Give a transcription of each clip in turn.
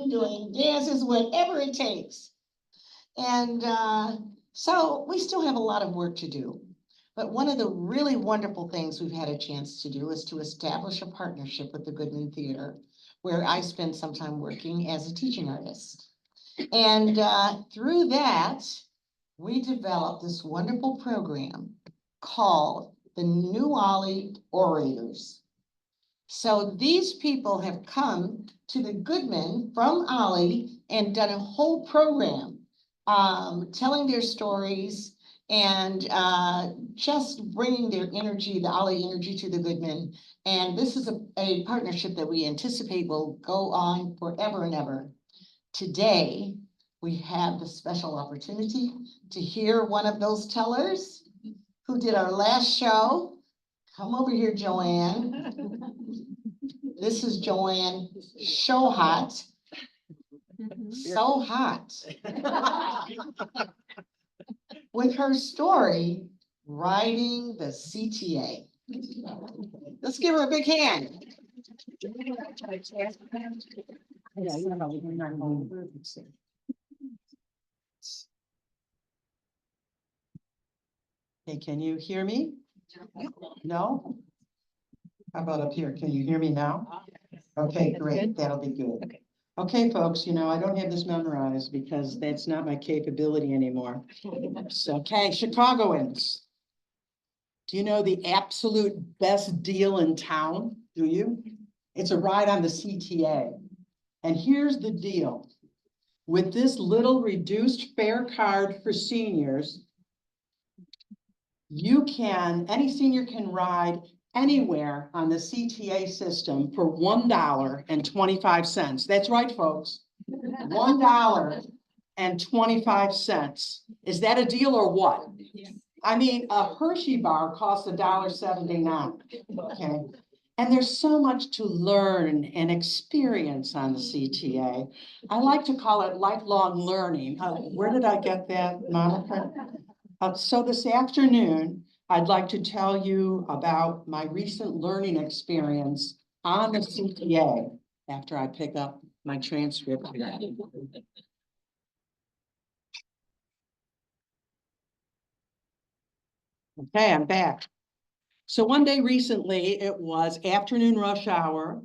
singing, doing dances, whatever it takes. And so we still have a lot of work to do. But one of the really wonderful things we've had a chance to do is to establish a partnership with the Goodman Theater, where I spend some time working as a teaching artist. And through that, we developed this wonderful program called the New OLLI Orators. So these people have come to the Goodman from OLLI and done a whole program telling their stories and just bringing their energy, the OLLI energy, to the Goodman. And this is a partnership that we anticipate will go on forever and ever. Today, we have the special opportunity to hear one of those tellers who did our last show. Come over here, Joanne. This is Joanne, show hot. So hot. With her story, riding the CTA. Let's give her a big hand. Hey, can you hear me? No? How about up here? Can you hear me now? Okay, great. That'll be good. Okay, folks, you know, I don't have this memorized because that's not my capability anymore. So, okay, Chicagoans. Do you know the absolute best deal in town? Do you? It's a ride on the CTA. And here's the deal. With this little reduced fare card for seniors, any senior can ride anywhere on the CTA system for $1.25. That's right, folks. $1.25. Is that a deal or what? Yeah. I mean, a Hershey bar costs $1.79. Okay. And there's so much to learn and experience on the CTA. I like to call it lifelong learning. Where did I get that moniker? So this afternoon, I'd like to tell you about my recent learning experience on the CTA after I pick up my transcript here. Okay, I'm back. So one day recently, it was afternoon rush hour.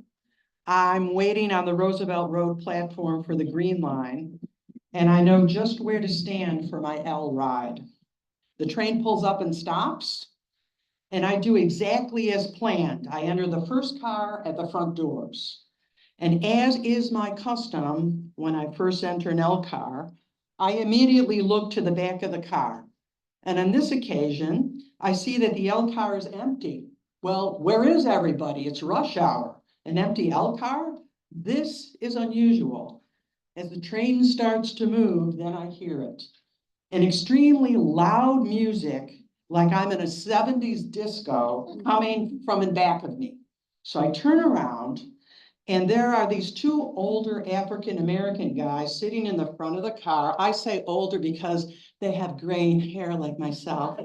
I'm waiting on the Roosevelt Road platform for the Green Line, and I know just where to stand for my L ride. The train pulls up and stops, and I do exactly as planned. I enter the first car at the front doors. And as is my custom, when I first enter an L car, I immediately look to the back of the car. And on this occasion, I see that the L car is empty. Well, where is everybody? It's rush hour. An empty L car? This is unusual. As the train starts to move, then I hear it. An extremely loud music, like I'm in a 70s disco, coming from in back of me. So I turn around, and there are these two older African-American guys sitting in the front of the car. I say older because they have gray hair like myself.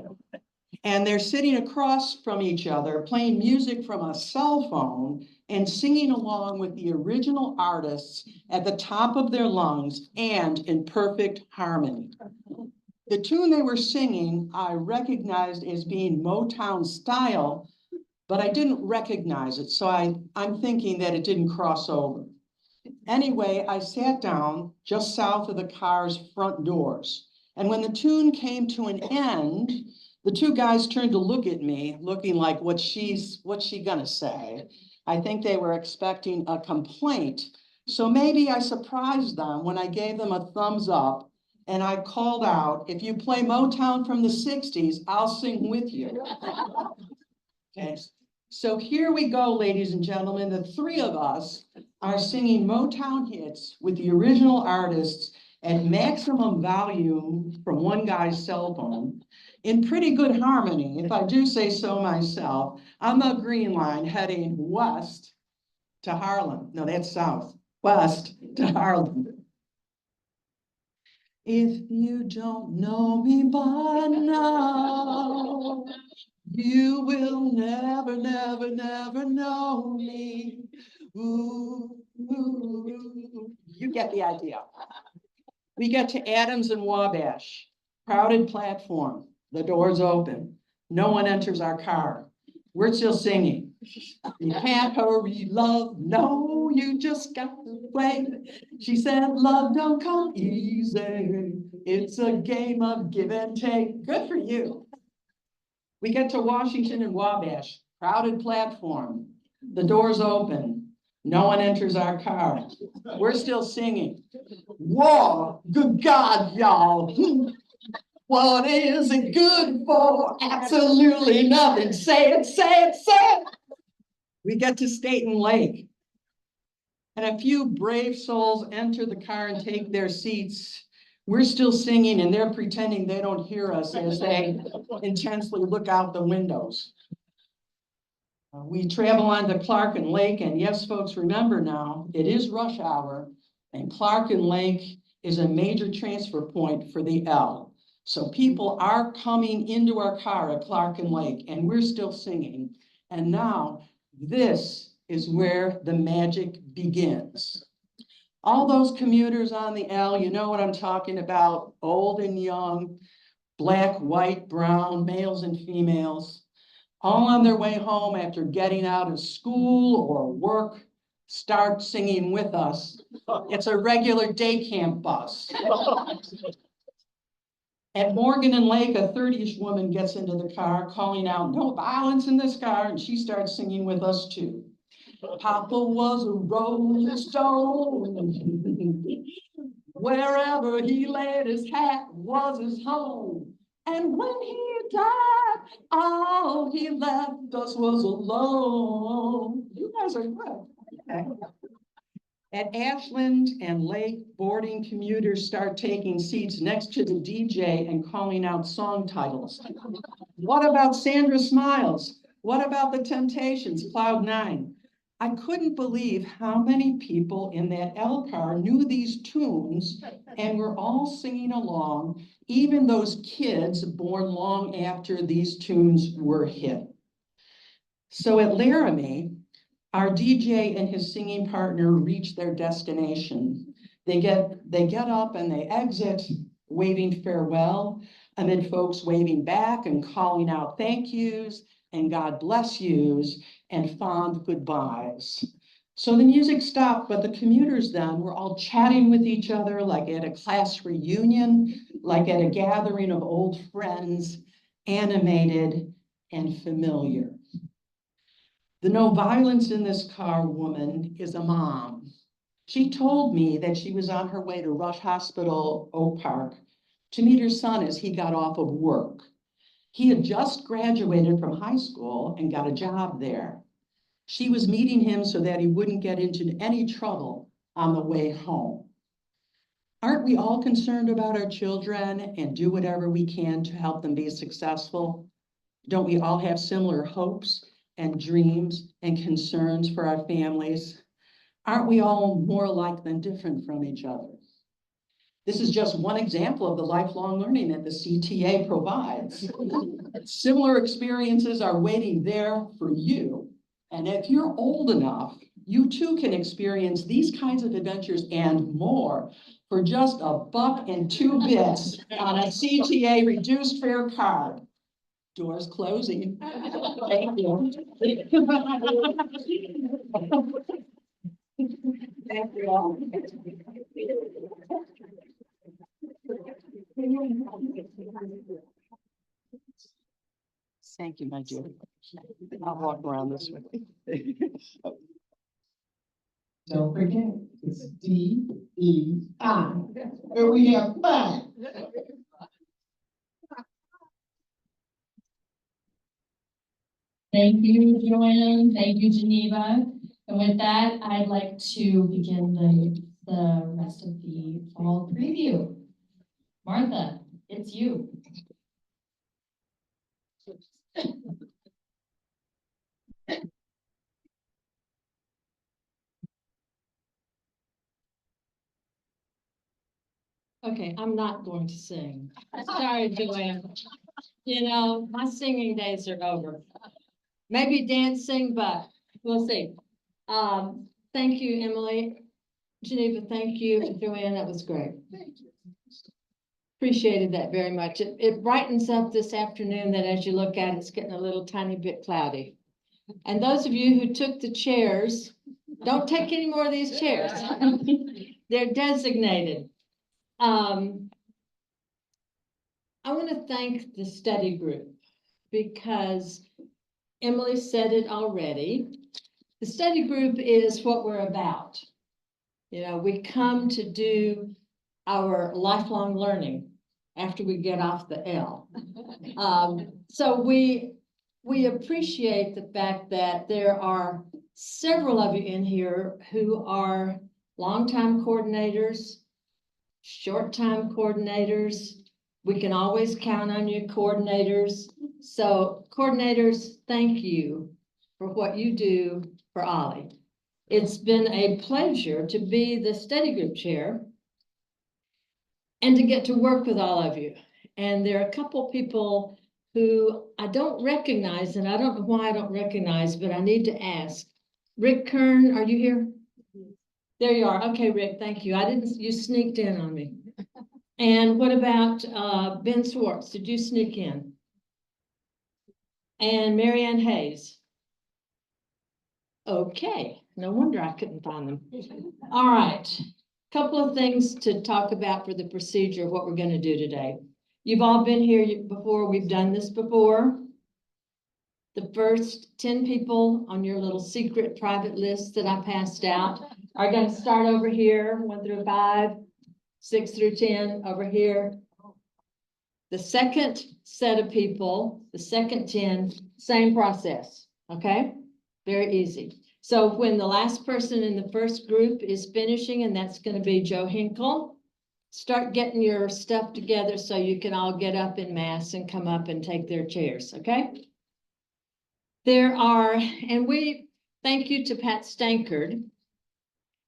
And they're sitting across from each other, playing music from a cell phone and singing along with the original artists at the top of their lungs and in perfect harmony. The tune they were singing, I recognized as being Motown style, but I didn't recognize it. So I'm thinking that it didn't cross over. Anyway, I sat down just south of the car's front doors. And when the tune came to an end, the two guys turned to look at me, looking like, what's she gonna say? I think they were expecting a complaint. So maybe I surprised them when I gave them a thumbs up and I called out, if you play Motown from the 60s, I'll sing with you. Okay. So here we go, ladies and gentlemen. The three of us are singing Motown hits with the original artists at maximum volume from one guy's cell phone in pretty good harmony, if I do say so myself, on the Green Line heading west to Harlem. No, that's south. West to Harlem. If you don't know me by now, you will never, never, never know me. Ooh, You get the idea. We get to Adams and Wabash, crowded platform, the doors open. No one enters our car. We're still singing. You can't hurry, love, no, you just got to wait. She said, love don't come easy. It's a game of give and take. Good for you. We get to Washington and Wabash, crowded platform. The doors open. No one enters our car. We're still singing. Whoa, good God, y'all. What is it good for? Absolutely nothing. Say it, say it, say it. We get to Staten Lake. And a few brave souls enter the car and take their seats. We're still singing and they're pretending they don't hear us as they intensely look out the windows. We travel on to Clark and Lake, and yes, folks, remember now, it is rush hour, and Clark and Lake is a major transfer point for the L. So people are coming into our car at Clark and Lake, and we're still singing. And now, this is where the magic begins. All those commuters on the L, you know what I'm talking about, old and young, black, white, brown, males and females, all on their way home after getting out of school or work, start singing with us. It's a regular day camp bus. At Morgan and Lake, a 30-ish woman gets into the car calling out, no violence in this car, and she starts singing with us too. Papa was a rolling stone. Wherever he laid his hat was his home. And when he died, all he left us was alone. You guys are good. Okay. At Ashland and Lake, boarding commuters start taking seats next to the DJ and calling out song titles. What about Sandra Smiles? What about the Temptations, Cloud 9? I couldn't believe how many people in that L car knew these tunes and were all singing along, even those kids born long after these tunes were hit. So at Laramie, our DJ and his singing partner reach their destination. They get up and they exit, waving farewell, amid folks waving back and calling out thank yous and God bless yous and fond goodbyes. So the music stopped, but the commuters then were all chatting with each other like at a class reunion, like at a gathering of old friends, animated and familiar. The no violence in this car woman is a mom. She told me that she was on her way to Rush Hospital, Oak Park, to meet her son as he got off of work. He had just graduated from high school and got a job there. She was meeting him so that he wouldn't get into any trouble on the way home. Aren't we all concerned about our children and do whatever we can to help them be successful? Don't we all have similar hopes and dreams and concerns for our families? Aren't we all more alike than different from each other? This is just one example of the lifelong learning that the CTA provides. Similar experiences are waiting there for you. And if you're old enough, you too can experience these kinds of adventures and more for just $1.02 on a CTA reduced fare card. Doors closing. Thank you. Thank you all. Thank you, my dear. I'll walk around this way. Don't forget, it's DEI. And we have fun. Thank you, Joanne. Thank you, Geneva. And with that, I'd like to begin the rest of the fall preview. Martha, it's you. Okay, I'm not going to sing. Sorry, Joanne. You know, my singing days are over. Maybe dancing, but we'll see. Thank you, Emily. Geneva, thank you. And Joanne, that was great. Appreciated that very much. It brightens up this afternoon that as you look at it, it's getting a little tiny bit cloudy. And those of you who took the chairs, don't take any more of these chairs. They're designated. I want to thank the study group because Emily said it already. The study group is what we're about. You know, we come to do our lifelong learning after we get off the L. So we appreciate the fact that there are several of you in here who are longtime coordinators, short-time coordinators. We can always count on you, coordinators. So coordinators, thank you for what you do for OLLI. It's been a pleasure to be the study group chair and to get to work with all of you. And there are a couple people who I don't recognize, and I don't know why I don't recognize, but I need to ask. Rick Kern, are you here? There you are. Okay, Rick, thank you. You sneaked in on me. And what about Ben Swartz? Did you sneak in? And Marianne Hayes? Okay, no wonder I couldn't find them. All right, couple of things to talk about for the procedure, what we're going to do today. You've all been here before. We've done this before. The first 10 people on your little secret private list that I passed out are going to start over here, 1 through 5, 6 through 10 over here. The second set of people, the second 10, same process, okay? Very easy. So when the last person in the first group is finishing, and that's going to be Joe Hinkle, start getting your stuff together so you can all get up in mass and come up and take their chairs, okay? And we thank you to Pat Stankard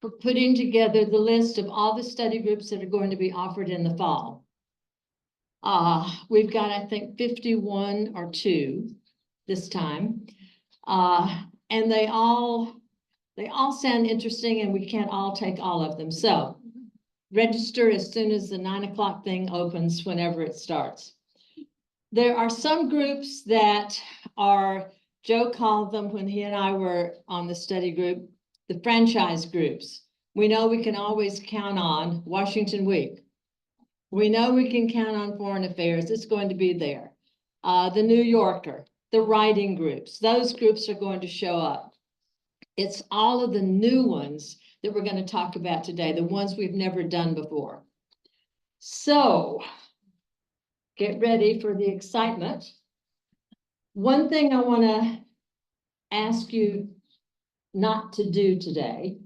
for putting together the list of all the study groups that are going to be offered in the fall. We've got, I think, 51 or 2 this time. And they all sound interesting, and we can't all take all of them. So register as soon as the 9 o'clock thing opens, whenever it starts. There are some groups that are, Joe called them when he and I were on the study group, the franchise groups. We know we can always count on Washington Week. We know we can count on Foreign Affairs. It's going to be there. The New Yorker, the writing groups, those groups are going to show up. It's all of the new ones that we're going to talk about today, the ones we've never done before. So get ready for the excitement. One thing I want to ask you not to do today,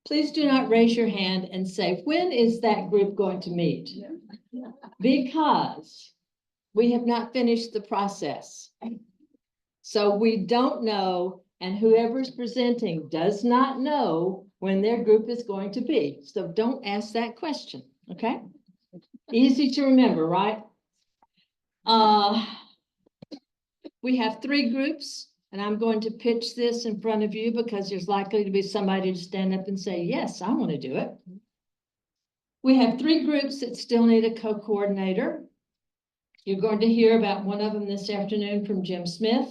please do not raise your hand and say, when is that group going to meet? Because we have not finished the process. So we don't know, and whoever's presenting does not know when their group is going to be. So don't ask that question, okay? Easy to remember, right? We have 3 groups, and I'm going to pitch this in front of you because there's likely to be somebody to stand up and say, yes, I want to do it. We have 3 groups that still need a co-coordinator. You're going to hear about one of them this afternoon from Jim Smith.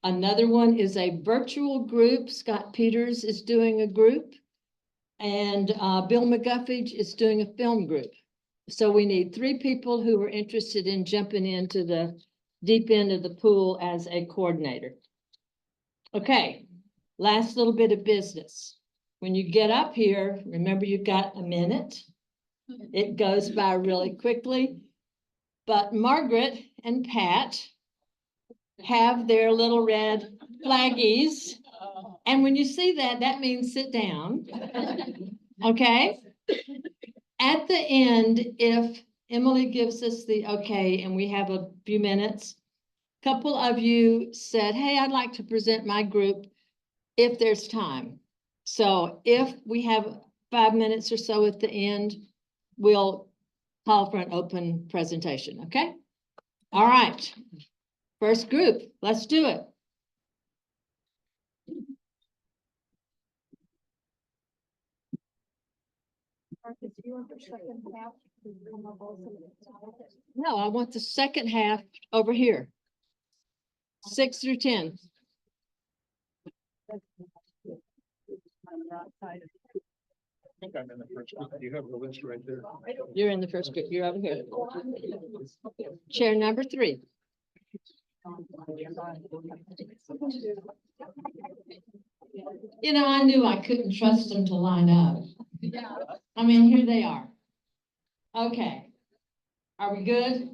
Another one is a virtual group. Scott Peters is doing a group, and Bill McGuffey is doing a film group. So we need 3 people who are interested in jumping into the deep end of the pool as a coordinator. Okay, last little bit of business. When you get up here, remember you've got a minute. It goes by really quickly. But Margaret and Pat have their little red flaggies. And when you see that, that means sit down. Okay? At the end, if Emily gives us the okay and we have a few minutes, a couple of you said, hey, I'd like to present my group if there's time. So if we have 5 minutes or so at the end, we'll call for an open presentation, okay? All right, first group, let's do it. No, I want the second half over here. 6 through 10. I think I'm in the first group. You have the list right there. You're in the first group. You're over here. Chair number 3. You know, I knew I couldn't trust them to line up. I mean, here they are. Okay. Are we good?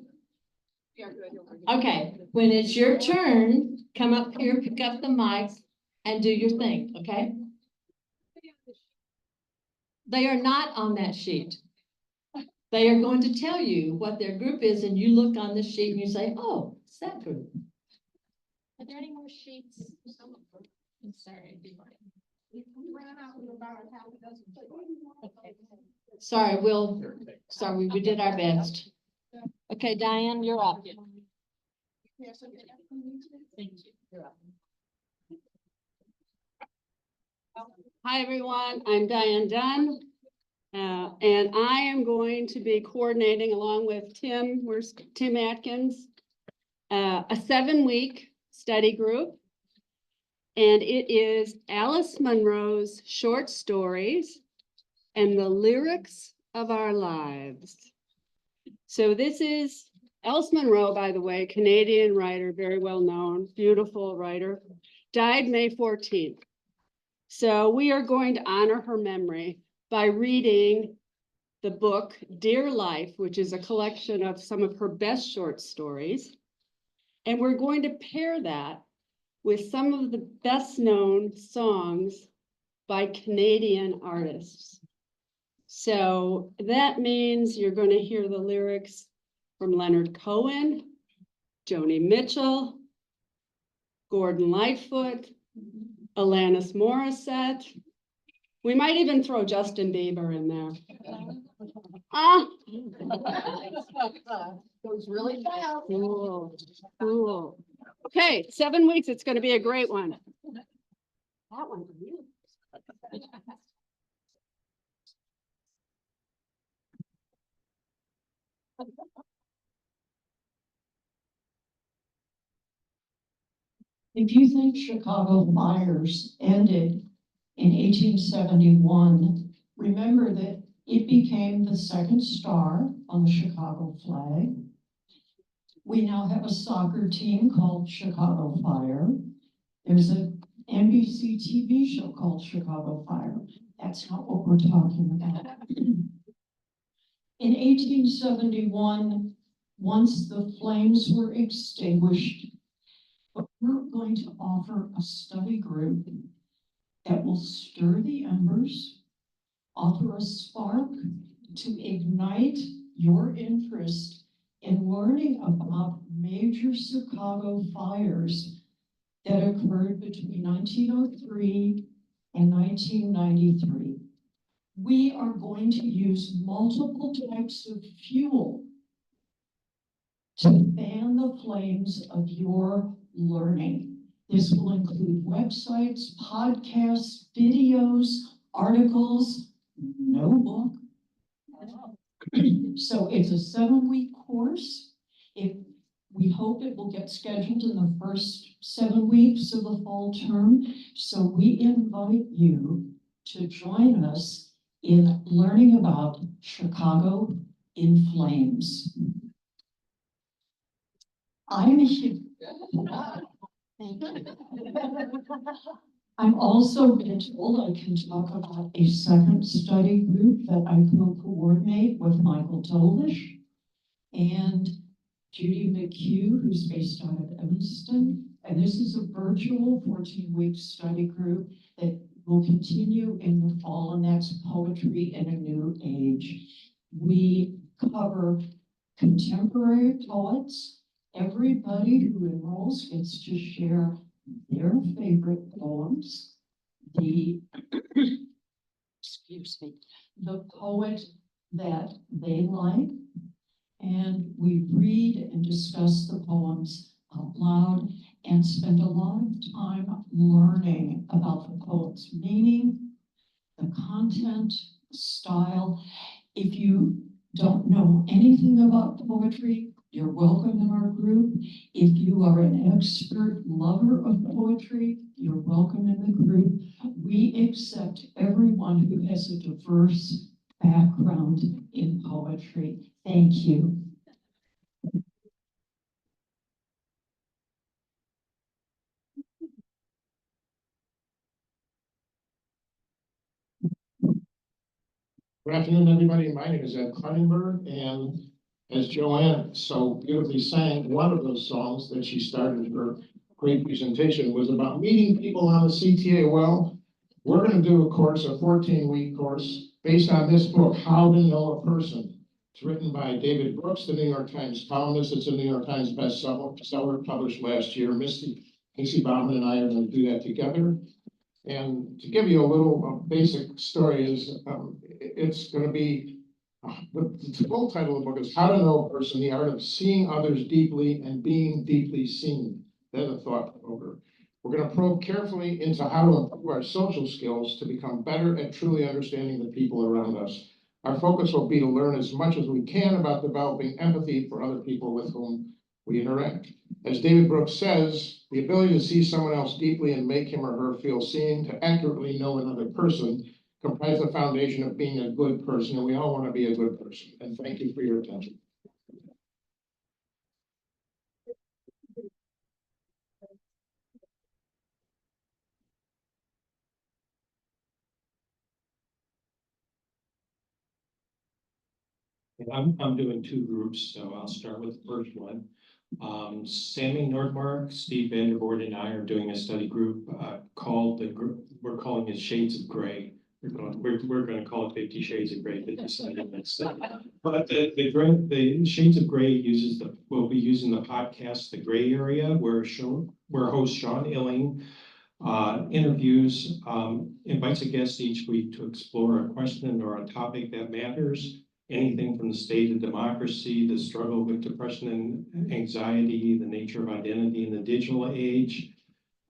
Okay, when it's your turn, come up here, pick up the mic and do your thing, okay? They are not on that sheet. They are going to tell you what their group is, and you look on the sheet and you say, oh, it's that group. Are there any more sheets? I'm sorry. Sorry, we did our best. Okay, Diane, you're up. Thank you. Hi, everyone. I'm Diane Dunn. And I am going to be coordinating along with Tim, where's Tim Atkins, a 7-week study group. And it is Alice Munro's short stories and the lyrics of our lives. So this is Alice Munro, by the way, Canadian writer, very well known, beautiful writer, died May 14th. So we are going to honor her memory by reading the book Dear Life, which is a collection of some of her best short stories. And we're going to pair that with some of the best known songs by Canadian artists. So that means you're going to hear the lyrics from Leonard Cohen, Joni Mitchell, Gordon Lightfoot, Alanis Morissette. We might even throw Justin Bieber in there. Goes really fast. Cool, cool. Okay, 7 weeks, it's gonna be a great one. That one for you. If you think Chicago fires ended in 1871, remember that it became the second star on the Chicago flag. We now have a soccer team called Chicago Fire. There's an NBC TV show called Chicago Fire. That's not what we're talking about. In 1871, once the flames were extinguished, but we're going to offer a study group that will stir the embers, offer a spark to ignite your interest in learning about major Chicago fires that occurred between 1903 and 1993. We are going to use multiple types of fuel to fan the flames of your learning. This will include websites, podcasts, videos, articles, no book. So it's a 7-week course. We hope it will get scheduled in the first 7 weeks of the fall term. So we invite you to join us in learning about Chicago in Flames. I'm here. Thank you. I'm also been told I can talk about a second study group that I co-coordinate with Michael Tolish and Judy McHugh, who's based out of Evanston. And this is a virtual 14-week study group that will continue in the fall, and that's Poetry in a New Age. We cover contemporary poets. Everybody who enrolls gets to share their favorite poems, excuse me, the poet that they like, and we read and discuss the poems out loud and spend a lot of time learning about the poet's meaning, the content, the style, If you don't know anything about poetry, you're welcome in our group. If you are an expert lover of poetry, you're welcome in the group. We accept everyone who has a diverse background in poetry. Thank you. Good afternoon, everybody. My name is Ed Kleinberg, and as Joanne so beautifully sang, one of those songs that she started her great presentation was about meeting people on the CTA. Well, we're going to do a course, a 14-week course, based on this book, How to Know a Person. It's written by David Brooks, the New York Times columnist. It's a New York Times bestseller published last year. Casey Bauman and I are going to do that together. And to give you a little basic story is, it's going to be, the full title of the book is How to Know a Person, the Art of Seeing Others Deeply and Being Deeply Seen. That's a thought provoker. We're going to probe carefully into how to improve our social skills to become better at truly understanding the people around us. Our focus will be to learn as much as we can about developing empathy for other people with whom we interact. As David Brooks says, the ability to see someone else deeply and make him or her feel seen, to accurately know another person, comprise the foundation of being a good person, and we all want to be a good person. And thank you for your attention. I'm doing two groups, so I'll start with the first one. Sammy Nordmark, Steve Vandervoort, and I are doing a study group called we're calling it Shades of Gray. We're going to call it 50 Shades of Gray, but the Shades of Gray we'll be using the podcast, The Gray Area, where host Sean Illing invites a guest each week to explore a question or a topic that matters. Anything from the state of democracy, the struggle with depression and anxiety, the nature of identity in the digital age,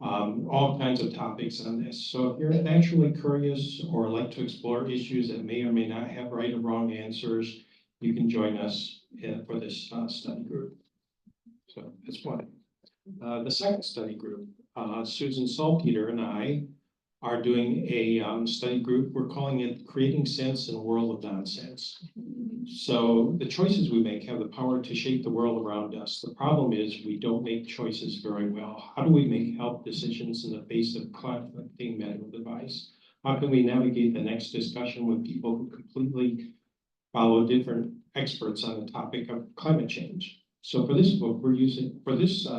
all kinds of topics on this. So if you're naturally curious or like to explore issues that may or may not have right or wrong answers, you can join us for this study group. So that's one. The second study group, Susan Saltpeter and I are doing a study group. We're calling it Creating Sense in a World of Nonsense. So the choices we make have the power to shape the world around us. The problem is we don't make choices very well. How do we make health decisions in the face of conflicting medical advice? How can we navigate the next discussion with people who completely follow different experts on the topic of climate change? So for this book,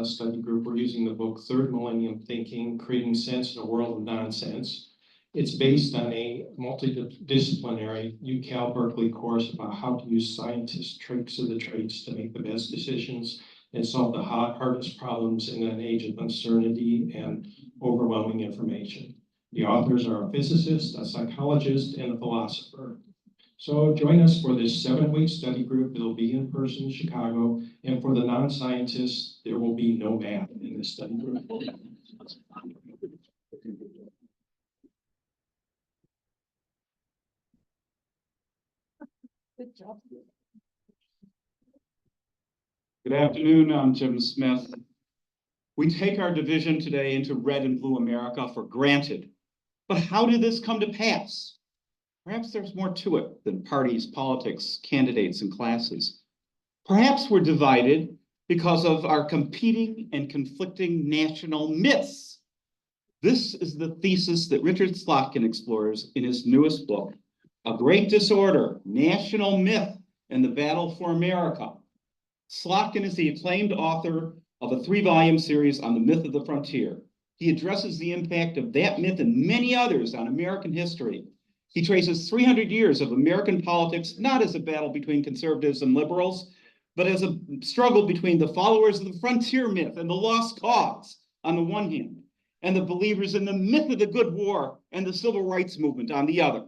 study group, we're using the book Third Millennium Thinking, Creating Sense in a World of Nonsense. It's based on a multidisciplinary UCal Berkeley course about how to use scientists' tricks of the trades to make the best decisions and solve the hardest problems in an age of uncertainty and overwhelming information. The authors are a physicist, a psychologist, and a philosopher. So join us for this 7-week study group. It'll be in person in Chicago. And for the non-scientists, there will be no math in this study group. Good job. Good afternoon, I'm Jim Smith. We take our division today into red and blue America for granted. But how did this come to pass? Perhaps there's more to it than parties, politics, candidates, and classes. Perhaps we're divided because of our competing and conflicting national myths. This is the thesis that Richard Slotkin explores in his newest book, A Great Disorder, National Myth and the Battle for America. Slotkin is the acclaimed author of a 3-volume series on the myth of the frontier. He addresses the impact of that myth and many others on American history. He traces 300 years of American politics, not as a battle between conservatives and liberals, but as a struggle between the followers of the frontier myth and the lost cause on the one hand, and the believers in the myth of the good war and the civil rights movement on the other.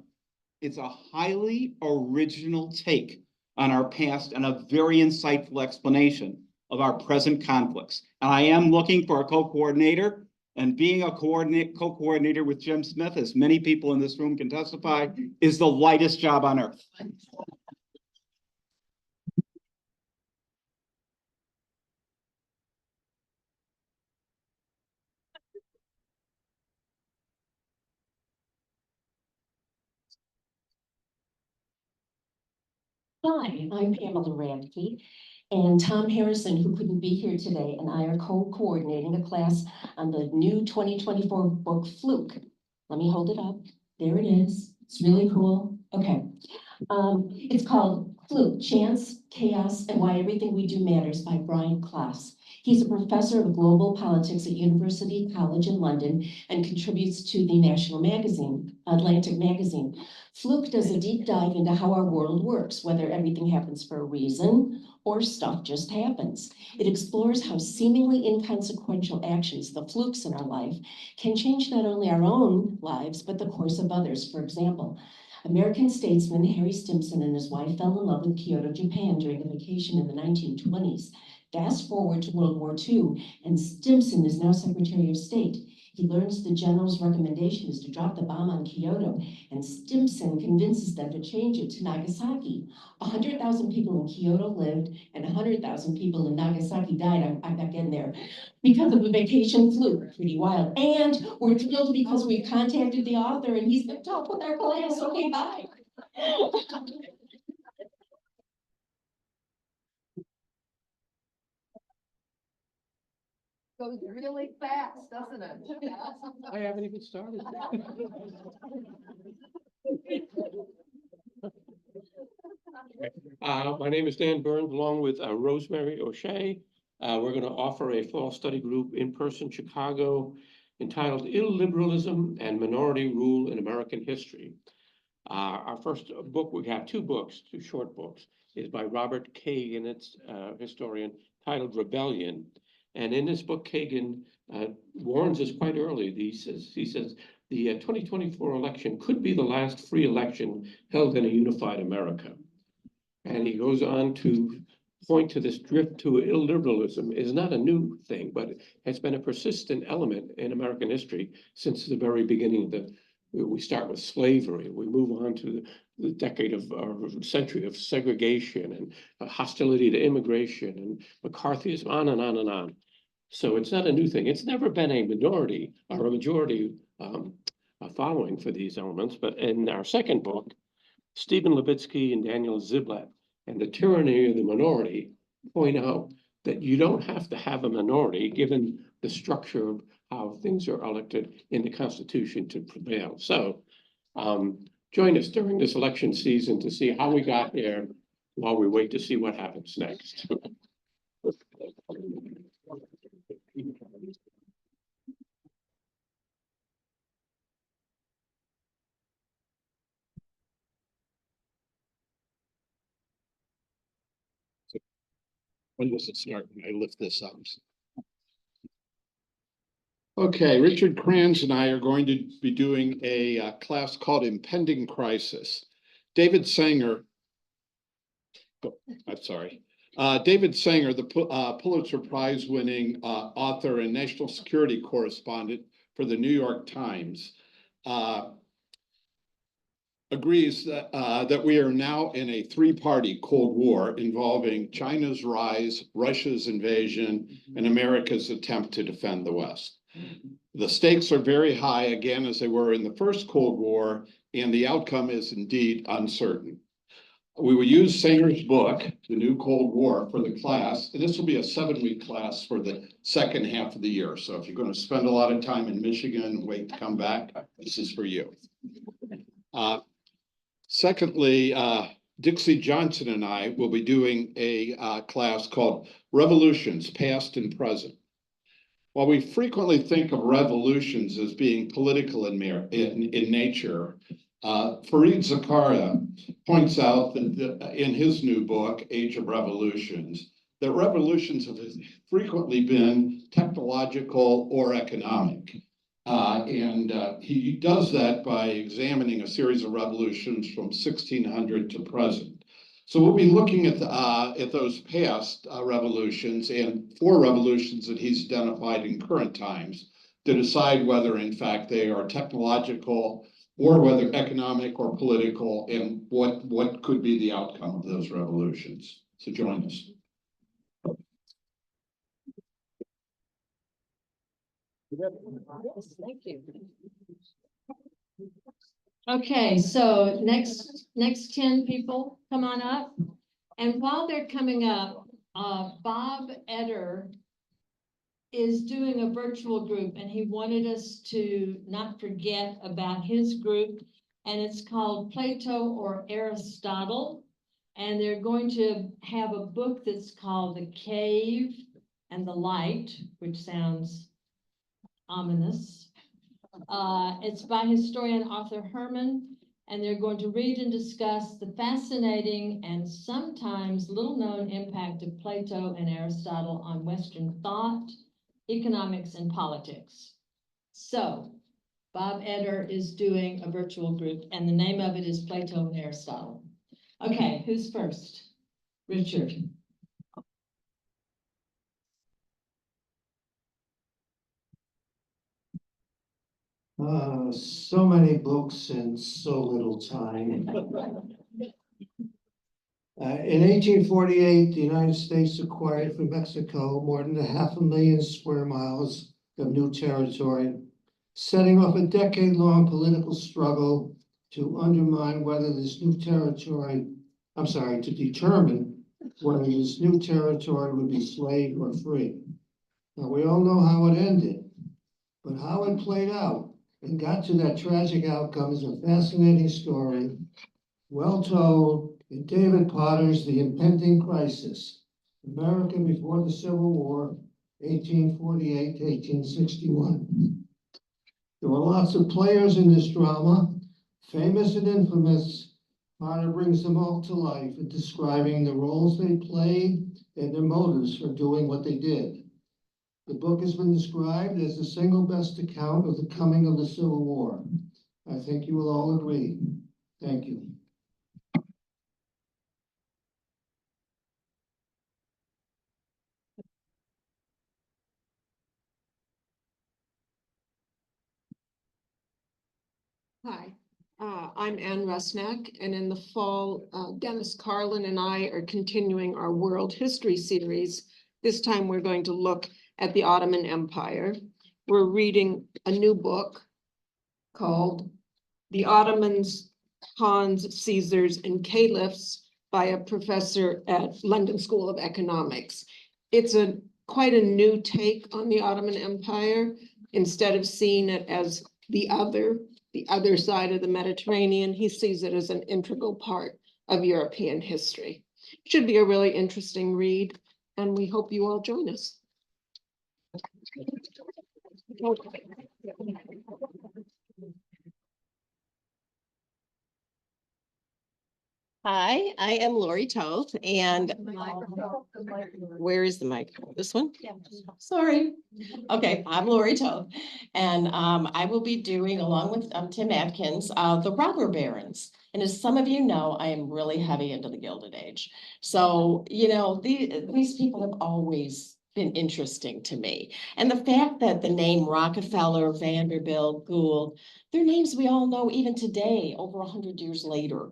It's a highly original take on our past and a very insightful explanation of our present conflicts. And I am looking for a co-coordinator. And being a co-coordinator with Jim Smith, as many people in this room can testify, is the lightest job on earth. Hi, I'm Pamela Radke, and Tom Harrison, who couldn't be here today, and I are co-coordinating a class on the new 2024 book Fluke. Let me hold it up. There it is. It's really cool. Okay. It's called Fluke, Chance, Chaos, and Why Everything We Do Matters by Brian Klaas. He's a professor of global politics at University College in London and contributes to the national magazine, Atlantic Magazine. Fluke does a deep dive into how our world works, whether everything happens for a reason or stuff just happens. It explores how seemingly inconsequential actions, the flukes in our life, can change not only our own lives, but the course of others. For example, American statesman Harry Stimson and his wife fell in love in Kyoto, Japan during a vacation in the 1920s. Fast forward to World War II, and Stimson is now Secretary of State. He learns the general's recommendation is to drop the bomb on Kyoto, and Stimson convinces them to change it to Nagasaki. 100,000 people in Kyoto lived, and 100,000 people in Nagasaki died. I'm back in there because of a vacation fluke. Pretty wild. And we're thrilled because we've contacted the author, and he's been top with our class. Okay, bye. Goes really fast, doesn't it? I haven't even started. My name is Dan Burns, along with Rosemary O'Shea. We're going to offer a fall study group in person Chicago entitled Illiberalism and Minority Rule in American History. Our first book, we have two books, two short books, is by Robert Kagan, it's historian, titled Rebellion. And in this book, Kagan warns us quite early. He says the 2024 election could be the last free election held in a unified America. And he goes on to point to this drift to illiberalism is not a new thing, but it has been a persistent element in American history since the very beginning of we start with slavery, we move on to the decade of or century of segregation and hostility to immigration and McCarthyism, on and on and on. So it's not a new thing. It's never been a minority or a majority following for these elements. But in our second book, Stephen Levitsky and Daniel Ziblatt and the Tyranny of the Minority point out that you don't have to have a minority given the structure of how things are elected in the Constitution to prevail. So join us during this election season to see how we got there while we wait to see what happens next. When does it start? When I lift this up. Okay, Richard Kranz and I are going to be doing a class called Impending Crisis. David Sanger, I'm sorry. David Sanger, the Pulitzer Prize winning author and national security correspondent for the New York Times, agrees that we are now in a three-party Cold War involving China's rise, Russia's invasion, and America's attempt to defend the West. The stakes are very high, again, as they were in the first Cold War, and the outcome is indeed uncertain. We will use Sanger's book, The New Cold War, for the class, and this will be a 7-week class for the second half of the year. So if you're going to spend a lot of time in Michigan and wait to come back, this is for you. Secondly, Dixie Johnson and I will be doing a class called Revolutions, Past and Present. While we frequently think of revolutions as being political in nature, Fareed Zakaria points out that in his new book, Age of Revolutions, that revolutions have frequently been technological or economic. He does that by examining a series of revolutions from 1600 to present. So we'll be looking at those past revolutions and 4 revolutions that he's identified in current times to decide whether, in fact, they are technological or whether economic or political, and what could be the outcome of those revolutions. So join us. Yes, thank you. Okay, so next 10 people, come on up. And while they're coming up, Bob Eder is doing a virtual group and he wanted us to not forget about his group. And it's called Plato or Aristotle. And they're going to have a book that's called The Cave and the Light, which sounds ominous. It's by historian Arthur Herman, and they're going to read and discuss the fascinating and sometimes little-known impact of Plato and Aristotle on Western thought, economics, and politics. So, Bob Eder is doing a virtual group, and the name of it is Plato and Aristotle. Okay, who's first? Richard. So many books and so little time. In 1848, the United States acquired from Mexico more than 500,000 square miles of new territory, setting off a decade-long political struggle to undermine whether this new territory, to determine whether this new territory would be slave or free. Now, we all know how it ended, but how it played out and got to that tragic outcome is a fascinating story, well told in David Potter's The Impending Crisis, America Before the Civil War, 1848 to 1861. There were lots of players in this drama, famous and infamous. Potter brings them all to life in describing the roles they played and their motives for doing what they did. The book has been described as the single best account of the coming of the Civil War. I think you will all agree. Thank you. Hi, I'm Ann Rusnak, and in the fall, Dennis Carlin and I are continuing our World History series. This time we're going to look at the Ottoman Empire. We're reading a new book called The Ottomans, Khans, Caesars, and Caliphs by a professor at London School of Economics. It's quite a new take on the Ottoman Empire. Instead of seeing it as the other side of the Mediterranean, he sees it as an integral part of European history. Should be a really interesting read, and we hope you all join us. Hi, I am Lori Toth, and where is the mic? This one? Yeah. Sorry. Okay, I'm Lori Toth, and I will be doing, along with Tim Atkins, the Robber Barons. And as some of you know, I am really heavy into the Gilded Age. So, you know, these people have always been interesting to me. And the fact that the name Rockefeller, Vanderbilt, Gould, they're names we all know even today, over 100 years later.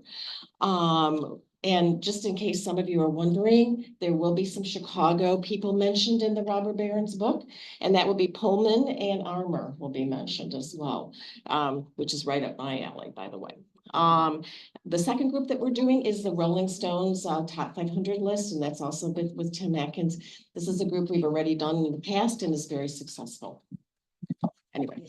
And just in case some of you are wondering, there will be some Chicago people mentioned in the Robber Barons book, and that will be Pullman and Armour will be mentioned as well, which is right up my alley, by the way. The second group that we're doing is the Rolling Stones top 500 list, and that's also with Tim Atkins. This is a group we've already done in the past and is very successful. Anyway.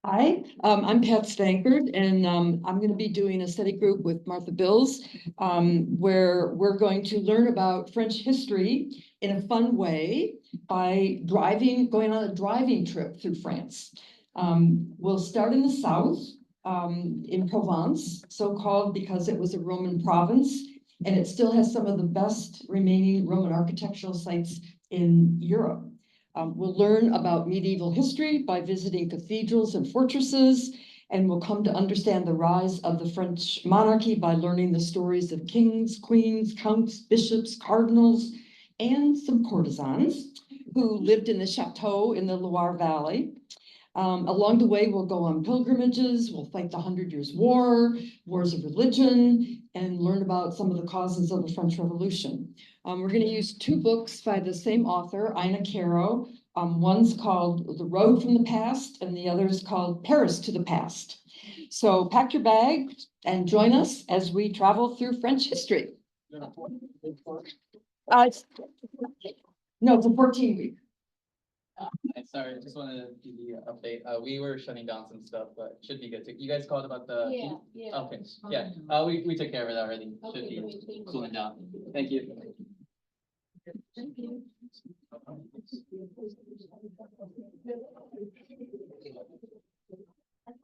Hi, I'm Pat Stankard, and I'm going to be doing a study group with Martha Bills, where we're going to learn about French history in a fun way by going on a driving trip through France. We'll start in the south, in Provence, so called because it was a Roman province, and it still has some of the best remaining Roman architectural sites in Europe. We'll learn about medieval history by visiting cathedrals and fortresses, and we'll come to understand the rise of the French monarchy by learning the stories of kings, queens, counts, bishops, cardinals, and some courtesans who lived in the chateau in the Loire Valley. Along the way, we'll go on pilgrimages, we'll fight the 100 Years' War, wars of religion, and learn about some of the causes of the French Revolution. We're gonna use two books by the same author, Ina Caro. One's called The Road from the Past and the other is called Paris to the Past. So pack your bag and join us as we travel through French history. No, it's a 14-week. Sorry, I just wanted to give you an update. We were shutting down some stuff, but should be good. You guys called about the. Yeah. Okay, yeah, we took care of it already. Should be cooling down. Thank you.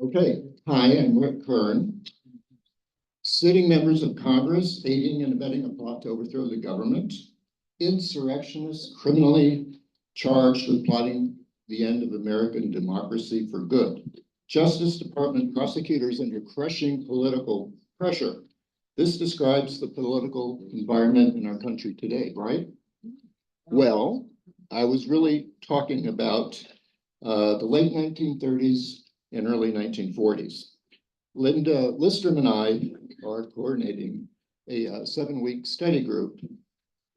Okay, hi, I'm Rick Kern. Sitting members of Congress aiding and abetting a plot to overthrow the government. Insurrectionists criminally charged with plotting the end of American democracy for good. Justice Department prosecutors under crushing political pressure. This describes the political environment in our country today, right? Well, I was really talking about the late 1930s and early 1940s. Linda Listrom and I are coordinating a 7-week study group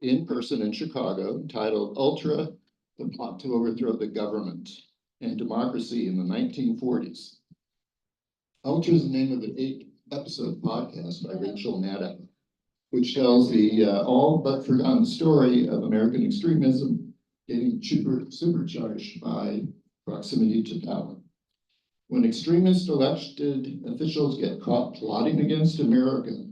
in person in Chicago entitled Ultra, the Plot to Overthrow the Government and Democracy in the 1940s. Ultra is the name of an 8-episode podcast by Rachel Maddow, which tells the all but forgotten story of American extremism getting supercharged by proximity to power. When extremist elected officials get caught plotting against America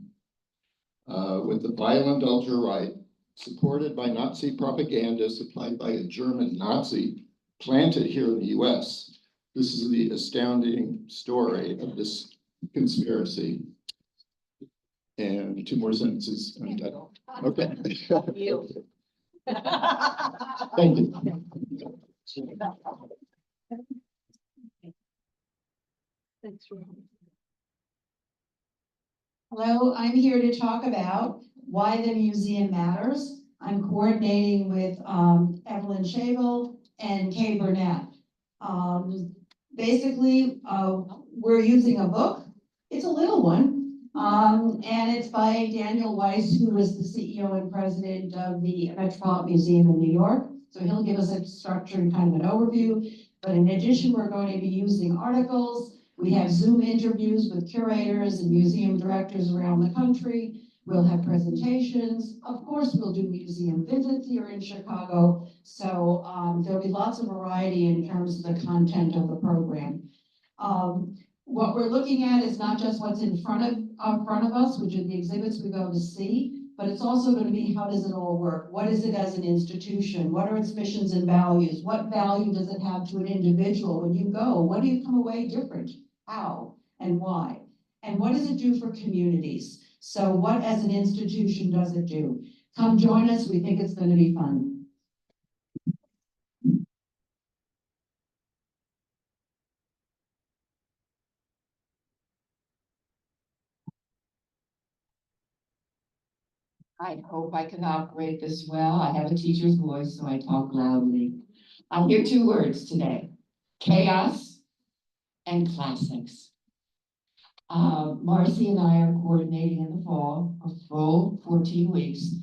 with the violent ultra-right, supported by Nazi propaganda supplied by a German Nazi planted here in the US, this is the astounding story of this conspiracy. And 2 more sentences. I'm done. Okay. Thank you. Hello, I'm here to talk about why the museum matters. I'm coordinating with Evelyn Shavel and Kay Burnett. Basically, we're using a book. It's a little one, and it's by Daniel Weiss, who was the CEO and president of the Metropolitan Museum in New York. So he'll give us a structure and kind of an overview. But in addition, we're going to be using articles. We have Zoom interviews with curators and museum directors around the country. We'll have presentations. Of course, we'll do museum visits here in Chicago. So there'll be lots of variety in terms of the content of the program. What we're looking at is not just what's in front of us, which are the exhibits we go to see, but it's also going to be how does it all work? What is it as an institution? What are its missions and values? What value does it have to an individual when you go? What do you come away different? How and why? And what does it do for communities? So what as an institution does it do? Come join us. We think it's going to be fun. I hope I can operate this well. I have a teacher's voice, so I talk loudly. I'll hear 2 words today: chaos and classics. Marcy and I are coordinating in the fall, a full 14 weeks,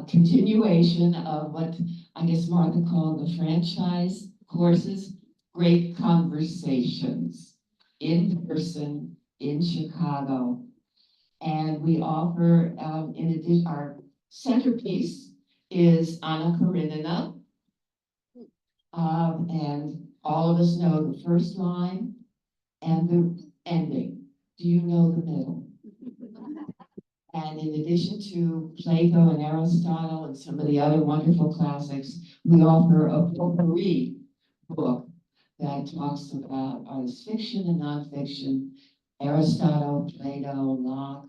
continuation of what I guess Martha called the franchise courses, Great Conversations, in person in Chicago. And we offer, in addition, our centerpiece is Anna Karenina. And all of us know the first line and the ending. Do you know the middle? And in addition to Plato and Aristotle and some of the other wonderful classics, we offer a potpourri book that talks about artist fiction and nonfiction, Aristotle, Plato, Locke,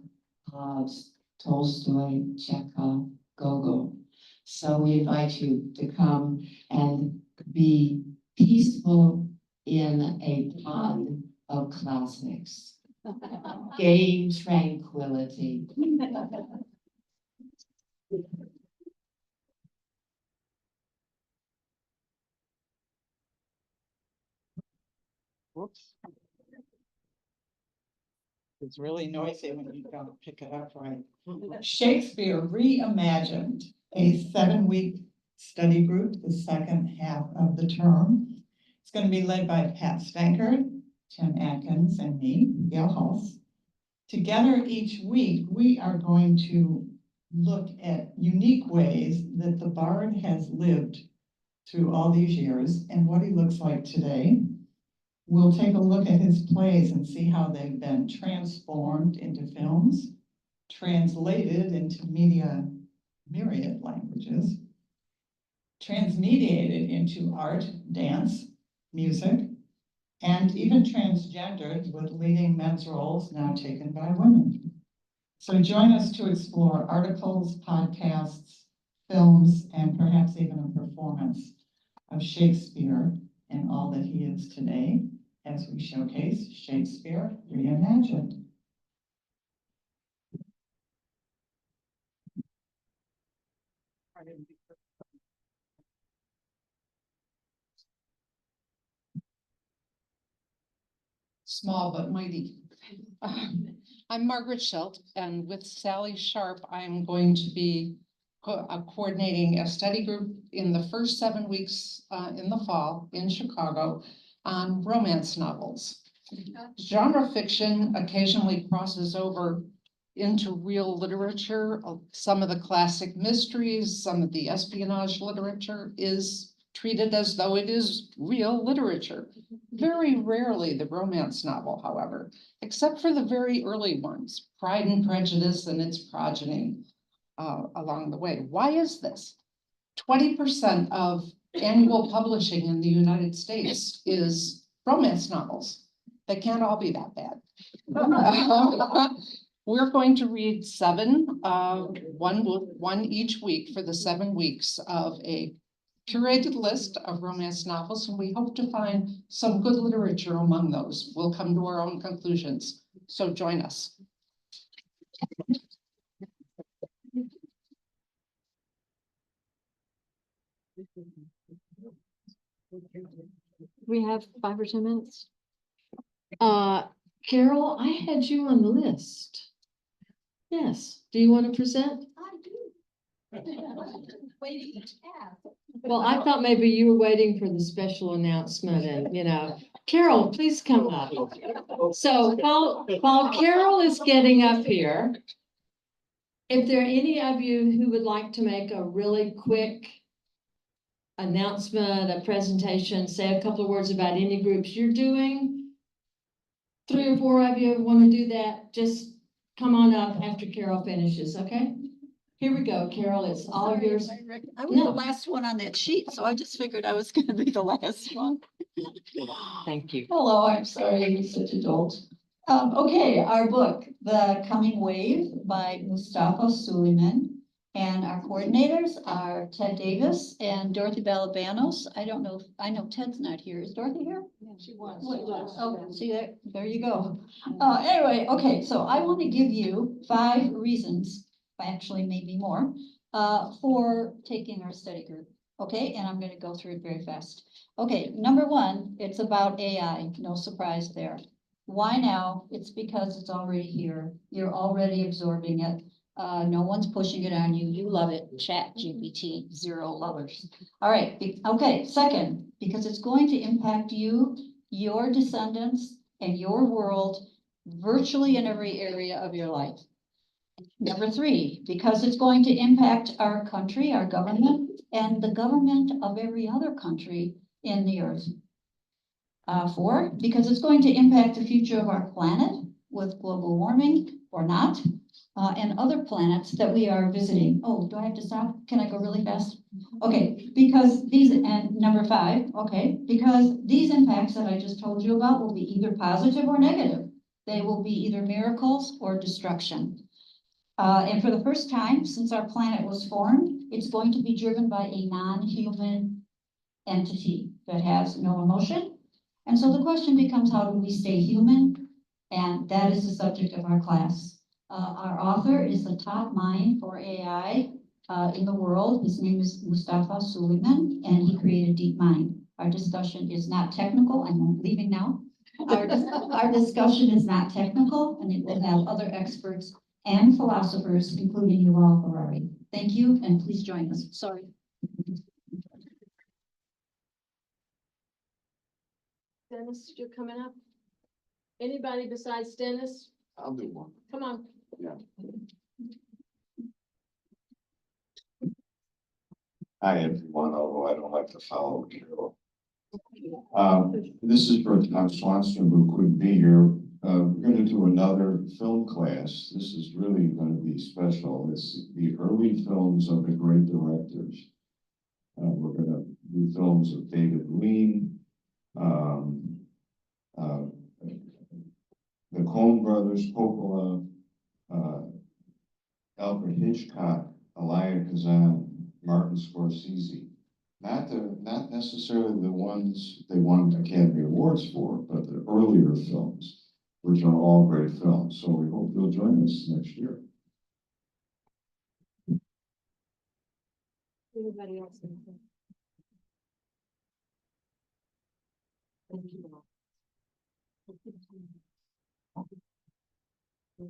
Hobbes, Tolstoy, Chekhov, Gogol. So we invite you to come and be peaceful in a pond of classics. Gain tranquility. Whoops. It's really noisy when you don't pick it up right. Shakespeare Reimagined, a 7-week study group, the second half of the term. It's going to be led by Pat Stanker, Tim Atkins, and me, Gail Hulse. Together each week, we are going to look at unique ways that the Bard has lived through all these years and what he looks like today. We'll take a look at his plays and see how they've been transformed into films, translated into myriad languages, transmediated into art, dance, music, and even transgendered with leading men's roles now taken by women. So join us to explore articles, podcasts, films, and perhaps even a performance of Shakespeare and all that he is today as we showcase Shakespeare Reimagined. Small but mighty. I'm Margaret Schelt, and with Sally Sharp, I'm going to be coordinating a study group in the first 7 weeks in the fall in Chicago on romance novels. Genre fiction occasionally crosses over into real literature. Some of the classic mysteries, some of the espionage literature is treated as though it is real literature. Very rarely the romance novel, however, except for the very early ones, Pride and Prejudice and its progeny along the way. Why is this? 20% of annual publishing in the United States is romance novels. They can't all be that bad. We're going to read 7, one each week for the 7 weeks of a curated list of romance novels, and we hope to find some good literature among those. We'll come to our own conclusions, so join us. We have 5 or 10 minutes. Carol, I had you on the list. Yes, do you want to present? I do. Waiting to ask. Well, I thought maybe you were waiting for the special announcement and, Carol, please come up. So while Carol is getting up here, if there are any of you who would like to make a really quick announcement, a presentation, say a couple of words about any groups you're doing, 3 or 4 of you want to do that, just come on up after Carol finishes, okay? Here we go, Carol, it's all yours. I was the last one on that sheet, so I just figured I was gonna be the last one. Thank you. Hello, I'm sorry I'm such a dolt. Okay, our book, The Coming Wave by Mustafa Suleyman. And our coordinators are Ted Davis and Dorothy Balabanos. I don't know, I know Ted's not here. Is Dorothy here? Yeah, she was. Oh, see there you go. Anyway, okay, so I want to give you 5 reasons, actually maybe more, for taking our study group. Okay, and I'm going to go through it very fast. Okay, number 1, it's about AI. No surprise there. Why now? It's because it's already here. You're already absorbing it. No one's pushing it on you. You love it. Chat GPT, 0 lovers. All right. Okay. Second, because it's going to impact you, your descendants, and your world virtually in every area of your life. Number 3, because it's going to impact our country, our government, and the government of every other country in the earth. 4, because it's going to impact the future of our planet with global warming or not. And other planets that we are visiting. Oh, do I have to stop? Can I go really fast? Okay, because these, and number 5, okay, because these impacts that I just told you about will be either positive or negative. They will be either miracles or destruction. And for the first time since our planet was formed, it's going to be driven by a non-human entity that has no emotion. And so the question becomes, how do we stay human? And that is the subject of our class. Our author is the top mind for AI in the world. His name is Mustafa Suleyman, and he created DeepMind. Our discussion is not technical. I'm leaving now. Our discussion is not technical, and it will have other experts and philosophers, including Yuval Harari. Thank you, and please join us. Sorry. Dennis, you're coming up? Anybody besides Dennis? I'll do one. Come on. Hi, everyone, although I don't like to follow Carol. This is for Tom Swanstrom, who couldn't be here. We're gonna do another film class. This is really gonna be special. It's the early films of the great directors. We're gonna do films of David Lean, the Coen brothers, Coppola, Alfred Hitchcock, Elia Kazan, Martin Scorsese. Not necessarily the ones they won Academy Awards for, but the earlier films, which are all great films. So we hope you'll join us next year. Anybody else?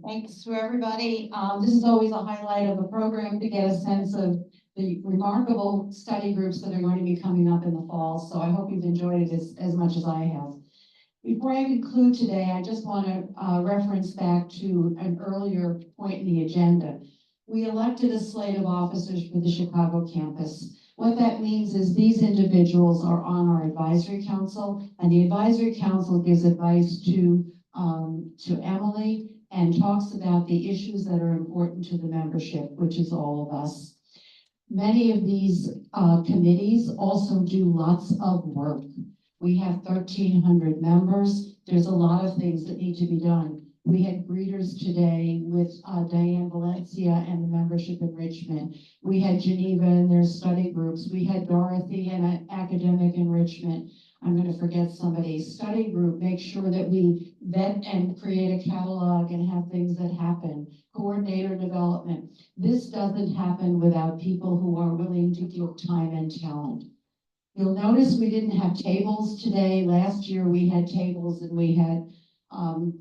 Thanks to everybody. This is always a highlight of the program to get a sense of the remarkable study groups that are going to be coming up in the fall. So I hope you've enjoyed it as much as I have. Before I conclude today, I just want to reference back to an earlier point in the agenda. We elected a slate of officers for the Chicago campus. What that means is these individuals are on our advisory council, and the advisory council gives advice to Emily and talks about the issues that are important to the membership, which is all of us. Many of these committees also do lots of work. We have 1,300 members. There's a lot of things that need to be done. We had greeters today with Diane Valencia and the membership enrichment. We had Geneva and their study groups. We had Dorothy and academic enrichment. I'm going to forget somebody. Study group, make sure that we vet and create a catalog and have things that happen. Coordinator development. This doesn't happen without people who are willing to give time and talent. You'll notice we didn't have tables today. Last year we had tables and we had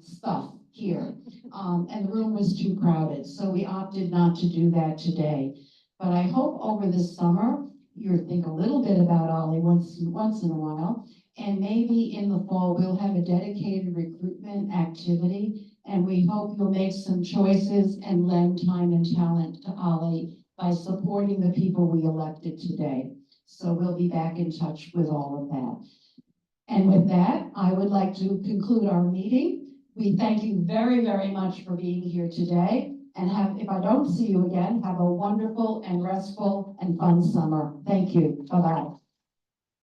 stuff here. And the room was too crowded, so we opted not to do that today. But I hope over the summer, you'll think a little bit about OLLI once in a while, and maybe in the fall, we'll have a dedicated recruitment activity, and we hope you'll make some choices and lend time and talent to OLLI by supporting the people we elected today. So we'll be back in touch with all of that. And with that, I would like to conclude our meeting. We thank you very, very much for being here today. And if I don't see you again, have a wonderful and restful and fun summer. Thank you. Bye-bye.